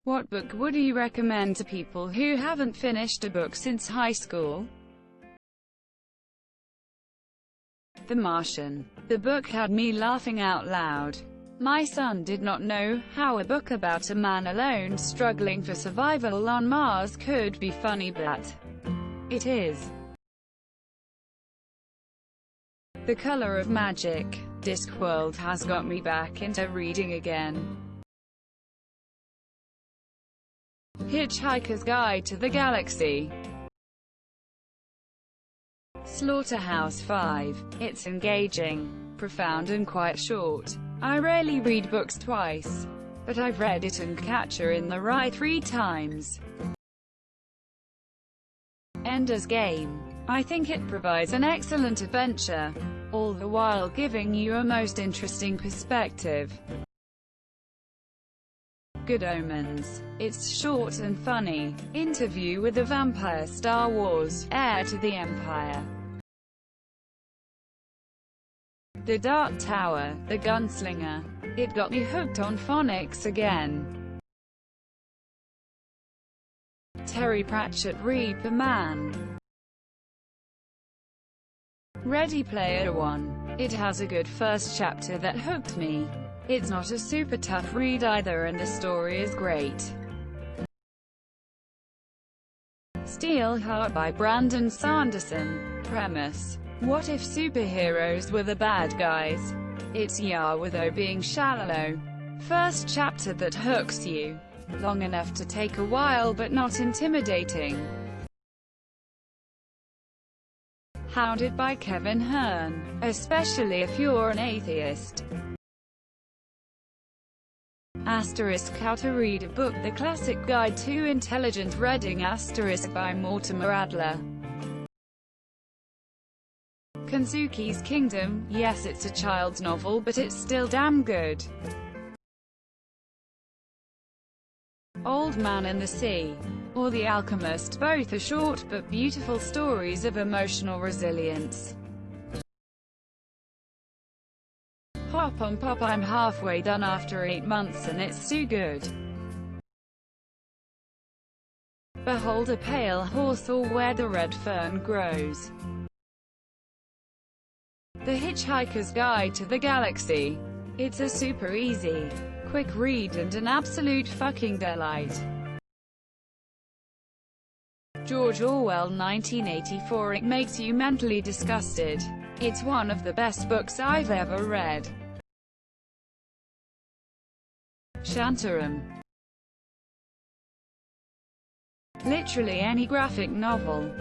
What book would you recommend to people who haven't finished a book since high school? The Martian. The book had me laughing out loud. My son did not know how a book about a man alone struggling for survival on Mars could be funny, but it is. The Color of Magic. Discworld has got me back into reading again. Hitchhiker's Guide to the Galaxy. Slaughterhouse-Five. It's engaging, profound and quite short. I rarely read books twice, but I've read it and Catcher in the Rye 3 times. Ender's Game. I think it provides an excellent adventure, all the while giving you a most interesting perspective. Good Omens. It's short and funny. Interview with a Vampire. Star Wars, Heir to the Empire. The Dark Tower, The Gunslinger. It got me hooked on phonics again. Terry Pratchett, Reaper Man. Ready Player One. It has a good first chapter that hooked me. It's not a super tough read either and the story is great. Steelheart by Brandon Sanderson. Premise: what if superheroes were the bad guys? It's Yahweh being shallow. First chapter that hooks you. Long enough to take a while but not intimidating. Hounded by Kevin Hearn. Especially if you're an atheist. Asterisk How to Read a Book: The Classic Guide to Intelligent Reading Asterisk by Mortimer Adler. Kensuke's Kingdom. Yes, it's a child's novel but it's still damn good. Old Man and the Sea, or The Alchemist, both are short but beautiful stories of emotional resilience. Hop on Pop. I'm halfway done after 8 months and it's too good. Behold a Pale Horse, or Where the Red Fern Grows. The Hitchhiker's Guide to the Galaxy. It's a super easy, quick read and an absolute fucking delight. George Orwell 1984. It makes you mentally disgusted. It's one of the best books I've ever read. Shantaram. Literally any graphic novel.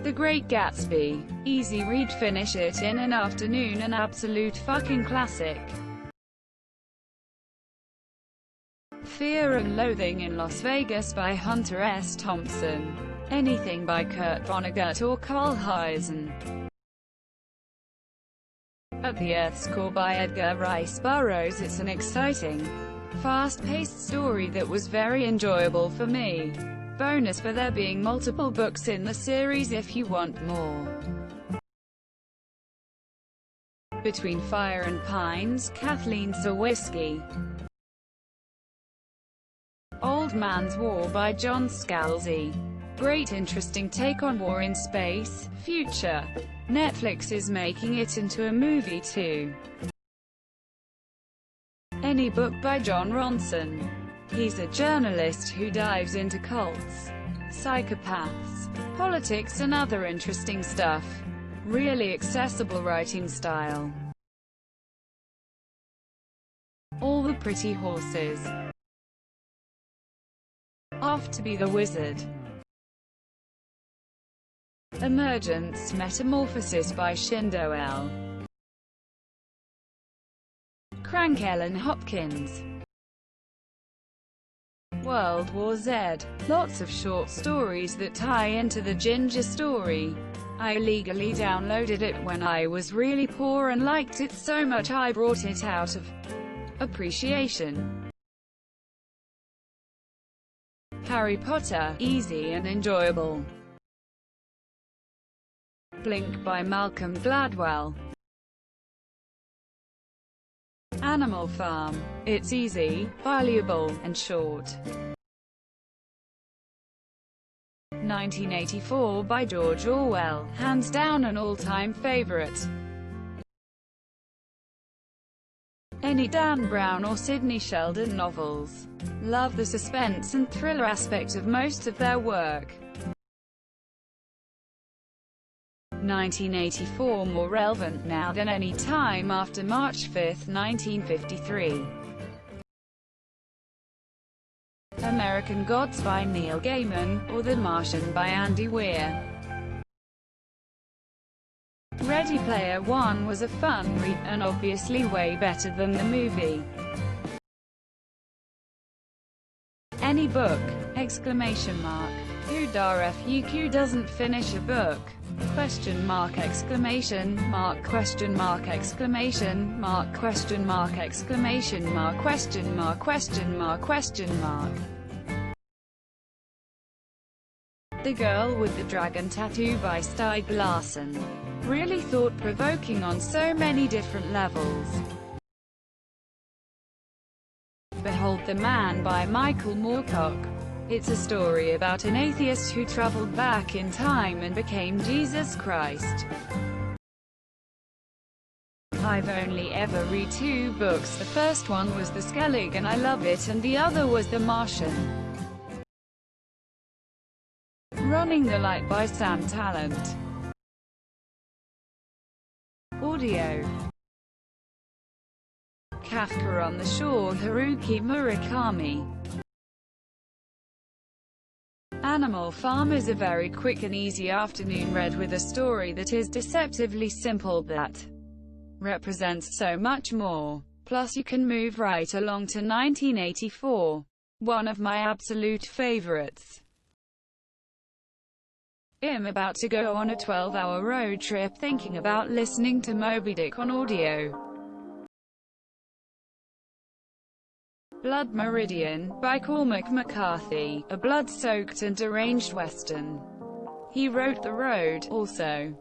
The Great Gatsby. Easy read, finish it in an afternoon, an absolute fucking classic. Fear and Loathing in Las Vegas by Hunter S. Thompson. Anything by Kurt Vonnegut or Carl Hiaasen. At the Earth's Core by Edgar Rice Burroughs. It's an exciting, fast-paced story that was very enjoyable for me. Bonus for there being multiple books in the series if you want more. Between Fire and Pines. Kathleen Sawisky. Old Man's War by John Scalzi. Great interesting take on war in space, future. Netflix is making it into a movie too. Any Book by John Ronson. He's a journalist who dives into cults, psychopaths, politics and other interesting stuff. Really accessible writing style. All the Pretty Horses. Off to be the Wizard. Emergence Metamorphosis by Shindo L. Crank. Ellen Hopkins. World War Z. Lots of short stories that tie into the Ginger story. I illegally downloaded it when I was really poor and liked it so much I brought it out of appreciation. Harry Potter. Easy and enjoyable. Blink by Malcolm Gladwell. Animal Farm. It's easy, valuable, and short. 1984 by George Orwell, hands down an all-time favorite. Any Dan Brown or Sidney Sheldon novels. Love the suspense and thriller aspect of most of their work. 1984 more relevant now than any time after March 5, 1953. American Gods by Neil Gaiman, or The Martian by Andy Weir. Ready Player One was a fun read, and obviously way better than the movie. Any book! Exclamation mark. Who the FUQ doesn't finish a book? Question mark, exclamation mark, question mark, exclamation mark, question mark, exclamation mark, question mark, question mark, question mark. The Girl with the Dragon Tattoo by Stieg Larsson. Really thought-provoking on so many different levels. Behold the Man by Michael Moorcock. It's a story about an atheist who traveled back in time and became Jesus Christ. I've only ever read 2 books. The first one was The Skellig and I love it, and the other was The Martian. Running the Light by Sam Talent. Audio. Kafka on the Shore, Haruki Murakami. Animal Farm is a very quick and easy afternoon read with a story that is deceptively simple that represents so much more. Plus you can move right along to 1984. One of my absolute favorites. I'm about to go on a 12-hour road trip thinking about listening to Moby Dick on audio. Blood Meridian, by Cormac McCarthy, a blood-soaked and deranged western. He wrote The Road, also.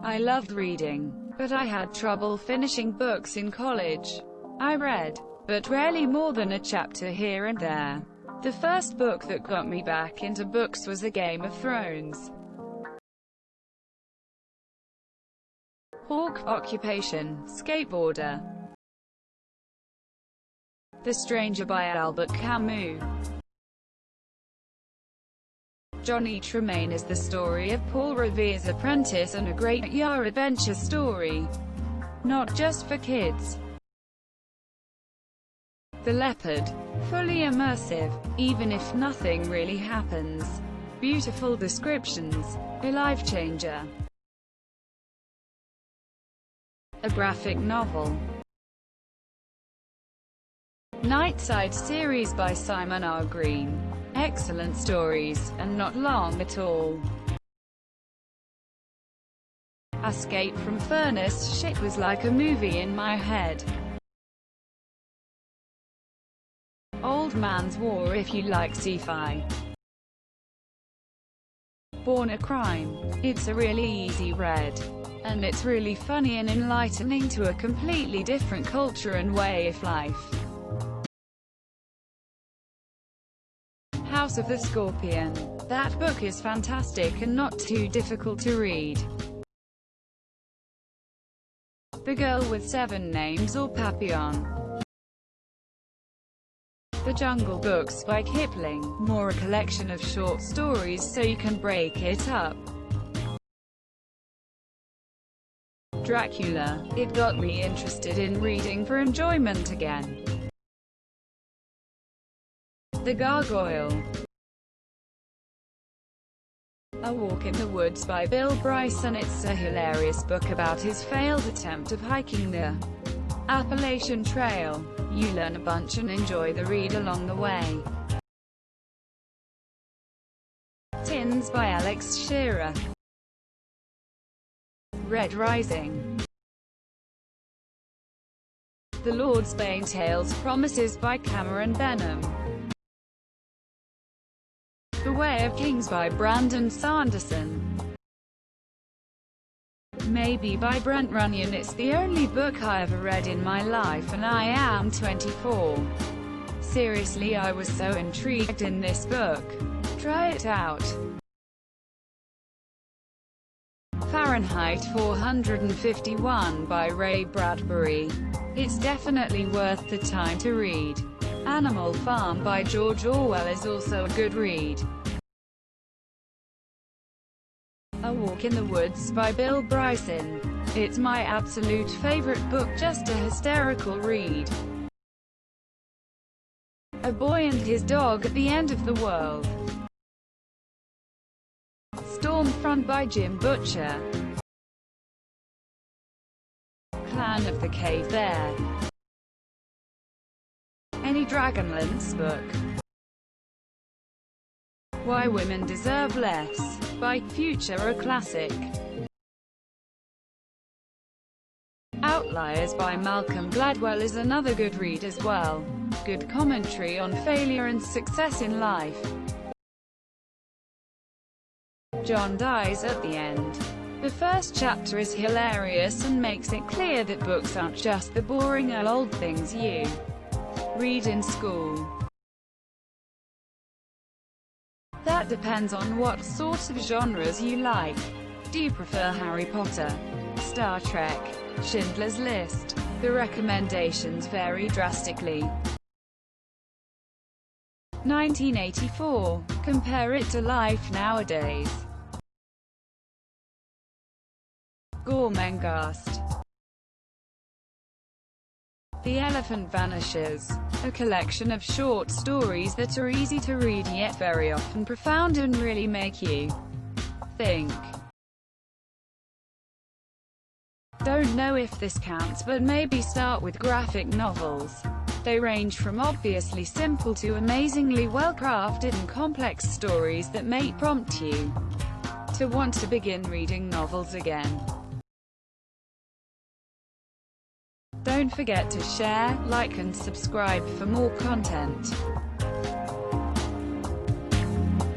I loved reading, but I had trouble finishing books in college. I read, but rarely more than a chapter here and there. The first book that got me back into books was A Game of Thrones. Hawk, occupation, skateboarder. The Stranger by Albert Camus. Johnny Tremaine is the story of Paul Revere's apprentice and a great Yar adventure story. Not just for kids. The Leopard. Fully immersive, even if nothing really happens. Beautiful descriptions. A life changer. A graphic novel. Nightside series by Simon R. Green. Excellent stories, and not long at all. Escape from Furnace. Shit was like a movie in my head. Old Man's War if you like sci-fi. Born a Crime. It's a really easy read. And it's really funny and enlightening to a completely different culture and way of life. House of the Scorpion. That book is fantastic and not too difficult to read. The Girl with 7 Names or Papillon. The Jungle Books by Kipling, more a collection of short stories so you can break it up. Dracula. It got me interested in reading for enjoyment again. The Gargoyle. A Walk in the Woods by Bill Bryson. It's a hilarious book about his failed attempt of hiking the Appalachian Trail. You learn a bunch and enjoy the read along the way. Tins by Alex Shearer. Red Rising. The Lord's Bane Tales Promises by Cameron Benham. The Way of Kings by Brandon Sanderson. Maybe by Brent Runyon. It's the only book I ever read in my life and I am 24. Seriously, I was so intrigued in this book. Try it out. Fahrenheit 451 by Ray Bradbury. It's definitely worth the time to read. Animal Farm by George Orwell is also a good read. A Walk in the Woods by Bill Bryson. It's my absolute favorite book, just a hysterical read. A Boy and His Dog at the End of the World. Stormfront by Jim Butcher. Clan of the Cave Bear. Any Dragonlance book. Why Women Deserve Less by Future, a classic. Outliers by Malcolm Gladwell is another good read as well. Good commentary on failure and success in life. John dies at the end. The first chapter is hilarious and makes it clear that books aren't just the boring old things you read in school. That depends on what sort of genres you like. Do you prefer Harry Potter, Star Trek, Schindler's List? The recommendations vary drastically. 1984. Compare it to life nowadays. Gormenghast. The Elephant Vanishes. A collection of short stories that are easy to read yet very often profound and really make you think. Don't know if this counts, but maybe start with graphic novels. They range from obviously simple to amazingly well-crafted and complex stories that may prompt you to want to begin reading novels again. Don't forget to share, like and subscribe for more content.